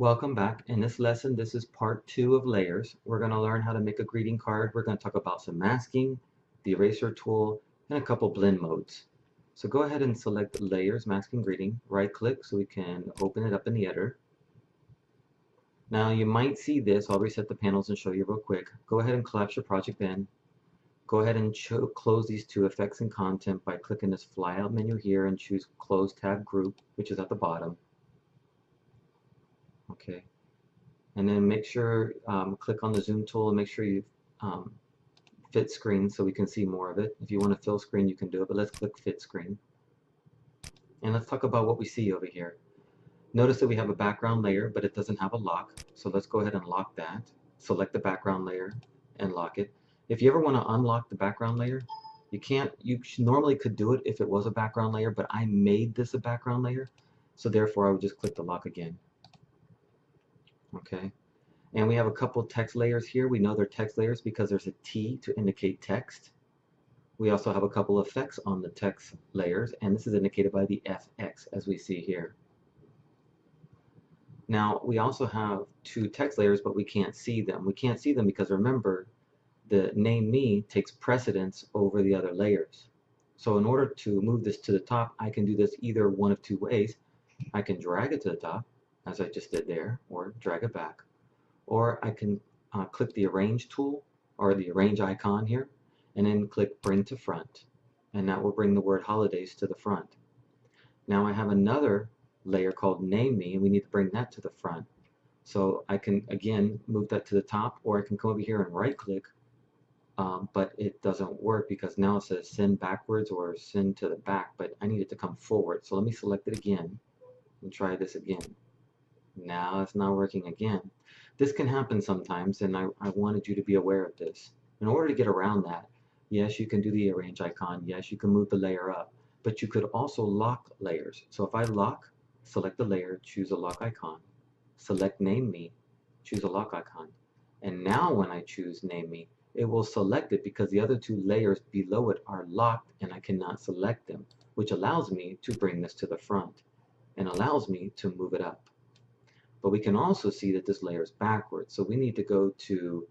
Welcome back. In this lesson, this is part 2 of layers. We're going to learn how to make a greeting card. We're going to talk about some masking, the eraser tool, and a couple blend modes. So go ahead and select layers, masking, greeting. Right click so we can open it up in the editor. Now you might see this. I'll reset the panels and show you real quick. Go ahead and collapse your project bin. Go ahead and close these two effects and content by clicking this flyout menu here and choose close tab group, which is at the bottom. Okay. And then make sure, click on the zoom tool and make sure you fit screen so we can see more of it. If you want to fill screen, you can do it, but let's click fit screen. And let's talk about what we see over here. Notice that we have a background layer, but it doesn't have a lock. So let's go ahead and lock that. Select the background layer and lock it. If you ever want to unlock the background layer, you can't. You normally could do it if it was a background layer, but I made this a background layer. So therefore, I would just click the lock again. Okay. And we have a couple text layers here. We know they're text layers because there's a T to indicate text. We also have a couple effects on the text layers, and this is indicated by the FX as we see here. Now, we also have two text layers, but we can't see them. We can't see them because remember, the name me takes precedence over the other layers. So in order to move this to the top, I can do this either one of two ways. I can drag it to the top, as I just did there, or drag it back. Or I can click the arrange tool or the arrange icon here and then click bring to front, and that will bring the word holidays to the front. Now I have another layer called name me, and we need to bring that to the front. So I can again move that to the top, or I can come over here and right click, but it doesn't work because now it says send backwards or send to the back, but I need it to come forward. So let me select it again and try this again. Now it's not working again. This can happen sometimes, and I wanted you to be aware of this. In order to get around that, yes, you can do the arrange icon. Yes, you can move the layer up, but you could also lock layers. So if I lock, select the layer, choose a lock icon, select name me, choose a lock icon. And now when I choose name me, it will select it because the other two layers below it are locked and I cannot select them, which allows me to bring this to the front and allows me to move it up. But we can also see that this layer is backwards. So we need to go to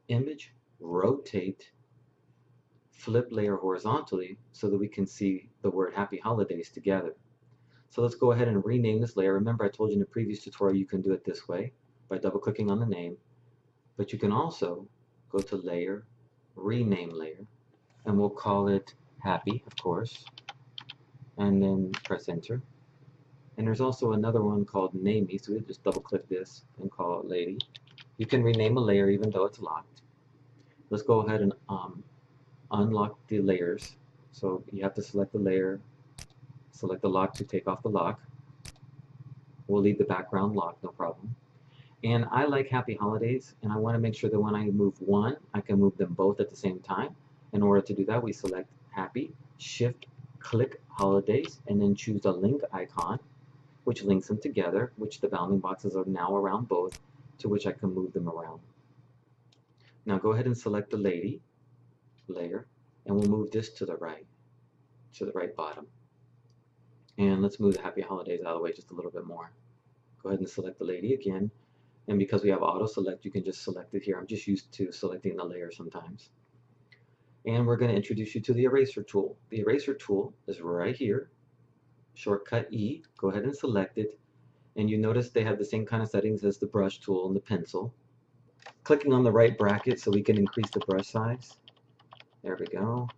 Image, Rotate, Flip Layer Horizontally so that we can see the word Happy Holidays together. So let's go ahead and rename this layer. Remember, I told you in the previous tutorial you can do it this way by double-clicking on the name. But you can also go to Layer, Rename Layer, and we'll call it Happy, of course, and then press Enter. And there's also another one called Name Me, so we'll just double click this and call it Lady. You can rename a layer even though it's locked. Let's go ahead and unlock the layers. So you have to select the layer, select the lock to take off the lock. We'll leave the background locked, no problem. And I like Happy Holidays, and I want to make sure that when I move one, I can move them both at the same time. In order to do that, we select Happy, Shift, click Holidays, and then choose the link icon, which links them together, which the bounding boxes are now around both, to which I can move them around. Now go ahead and select the lady layer, and we'll move this to the right bottom. And let's move the Happy Holidays out of the way just a little bit more. Go ahead and select the lady again, and because we have auto select, you can just select it here. I'm just used to selecting the layer sometimes. And we're going to introduce you to the eraser tool. The eraser tool is right here. Shortcut E, go ahead and select it, and you notice they have the same kind of settings as the brush tool and the pencil. Clicking on the right bracket so we can increase the brush size. There we go.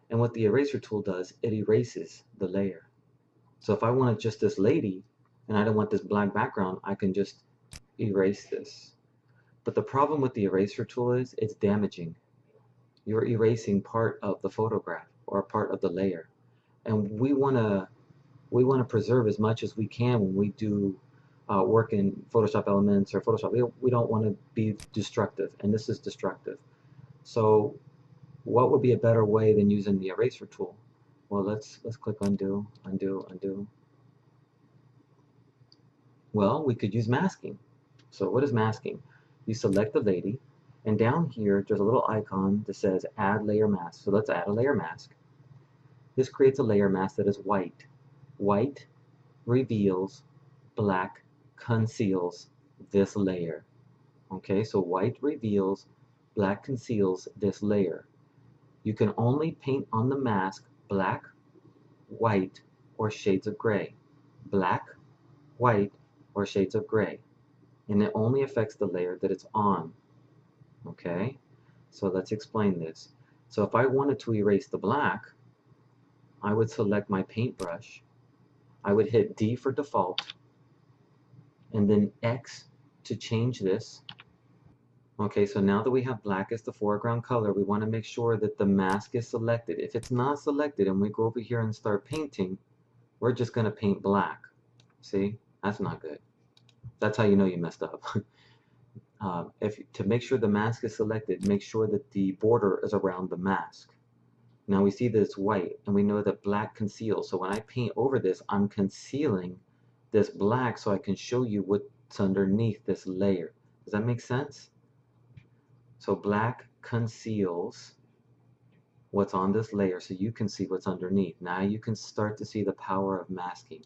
And what the eraser tool does, it erases the layer. So if I wanted just this lady and I don't want this black background, I can just erase this. But the problem with the eraser tool is it's damaging. You're erasing part of the photograph or part of the layer, and we want to preserve as much as we can when we do work in Photoshop Elements or Photoshop. We don't want to be destructive, and this is destructive. So what would be a better way than using the eraser tool? Well, let's click undo, undo, undo. Well, we could use masking. So what is masking? You select the lady, and down here there's a little icon that says add layer mask. So let's add a layer mask. This creates a layer mask that is white. White reveals black conceals this layer. Okay, so white reveals, black conceals this layer. You can only paint on the mask black, white, or shades of gray. Black, white, or shades of gray. And it only affects the layer that it's on. Okay, so let's explain this. So if I wanted to erase the black, I would select my paintbrush. I would hit D for default, and then X to change this. Okay, so now that we have black as the foreground color, we want to make sure that the mask is selected. If it's not selected and we go over here and start painting, we're just going to paint black. See, that's not good. That's how you know you messed up. To make sure the mask is selected, make sure that the border is around the mask. Now we see that it's white, and we know that black conceals. So when I paint over this, I'm concealing this black so I can show you what's underneath this layer. Does that make sense? So black conceals what's on this layer so you can see what's underneath. Now you can start to see the power of masking.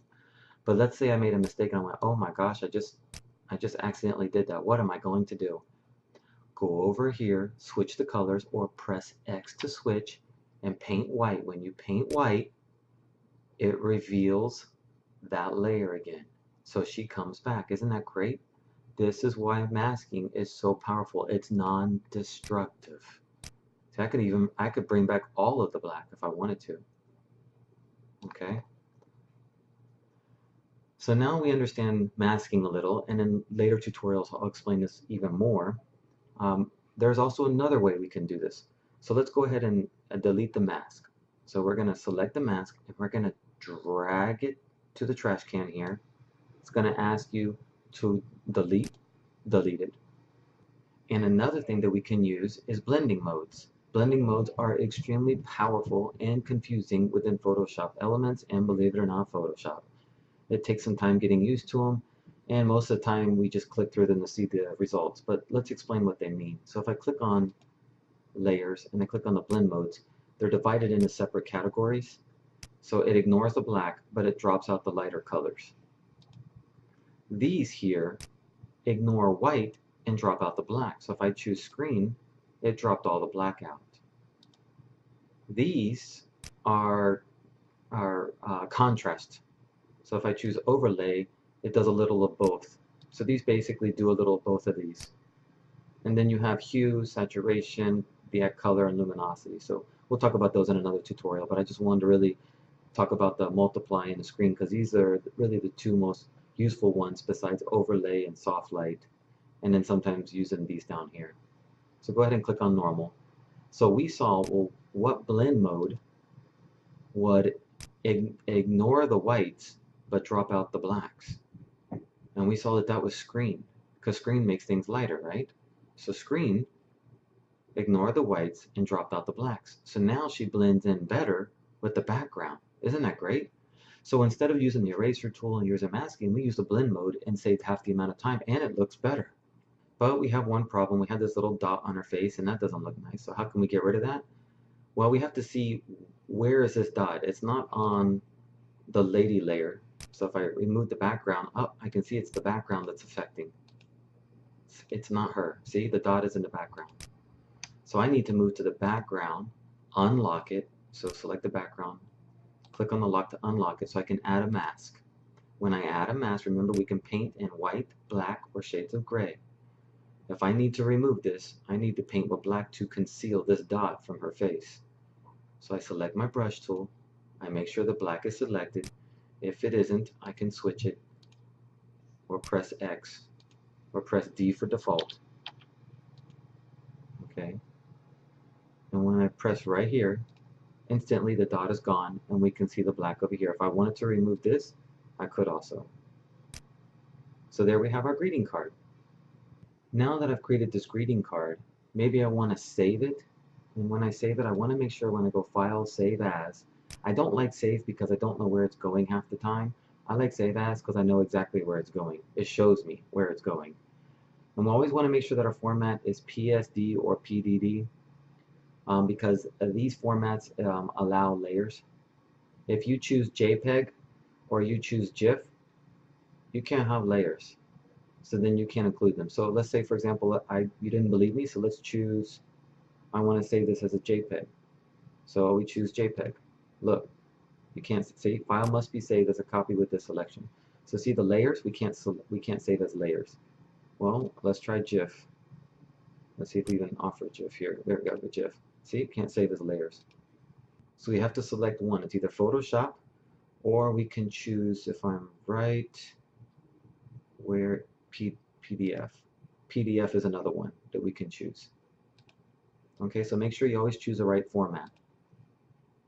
But let's say I made a mistake and I went, oh my gosh, I just accidentally did that. What am I going to do? Go over here, switch the colors, or press X to switch and paint white. When you paint white, it reveals that layer again. So she comes back. Isn't that great? This is why masking is so powerful. It's non-destructive. So I could bring back all of the black if I wanted to. Okay. So now we understand masking a little, and in later tutorials I'll explain this even more. There's also another way we can do this. So let's go ahead and delete the mask. So we're going to select the mask and we're going to drag it to the trash can here. It's going to ask you to delete it. And another thing that we can use is blending modes. Blending modes are extremely powerful and confusing within Photoshop Elements, and believe it or not, Photoshop. It takes some time getting used to them, and most of the time we just click through them to see the results. But let's explain what they mean. So if I click on layers and I click on the blend modes, they're divided into separate categories. So it ignores the black, but it drops out the lighter colors. These here ignore white and drop out the black. So if I choose screen, it dropped all the black out. These are contrast. So if I choose overlay, it does a little of both. So these basically do a little of both of these. And then you have hue, saturation, the color, and luminosity. So we'll talk about those in another tutorial, but I just wanted to really talk about the multiply and the screen because these are really the two most useful ones besides overlay and soft light, and then sometimes using these down here. So go ahead and click on normal. So we saw, well, what blend mode would ignore the whites but drop out the blacks. And we saw that that was screen, because screen makes things lighter, right? So screen ignored the whites and dropped out the blacks. So now she blends in better with the background. Isn't that great? So instead of using the eraser tool and using masking, we use the blend mode and saved half the amount of time, and it looks better. But we have one problem. We have this little dot on her face, and that doesn't look nice. So how can we get rid of that? Well, we have to see, where is this dot? It's not on the lady layer. So if I remove the background, I can see it's the background that's affecting. It's not her. See, the dot is in the background. So I need to move to the background, unlock it. So select the background, click on the lock to unlock it so I can add a mask. When I add a mask, remember we can paint in white, black, or shades of gray. If I need to remove this, I need to paint with black to conceal this dot from her face. So I select my brush tool, I make sure the black is selected. If it isn't, I can switch it, or press X, or press D for default. Okay. And when I press right here, instantly the dot is gone, and we can see the black over here. If I wanted to remove this, I could also. So there we have our greeting card. Now that I've created this greeting card, maybe I want to save it. And when I save it, I want to make sure when I go File, Save As. I don't like Save because I don't know where it's going half the time. I like Save As because I know exactly where it's going. It shows me where it's going. And we always want to make sure that our format is PSD or PDD because these formats allow layers. If you choose JPEG or you choose GIF, you can't have layers. So then you can't include them. So let's say, for example, you didn't believe me, so let's choose, I want to save this as a JPEG. So we choose JPEG. Look, you can't see, file must be saved as a copy with this selection. So see the layers, we can't save as layers. Well, let's try GIF. Let's see if we even offer GIF here. There we go, the GIF. See, can't save as layers. So we have to select one. It's either Photoshop, or we can choose, if I'm right, where PDF. PDF is another one that we can choose. Okay, so make sure you always choose the right format.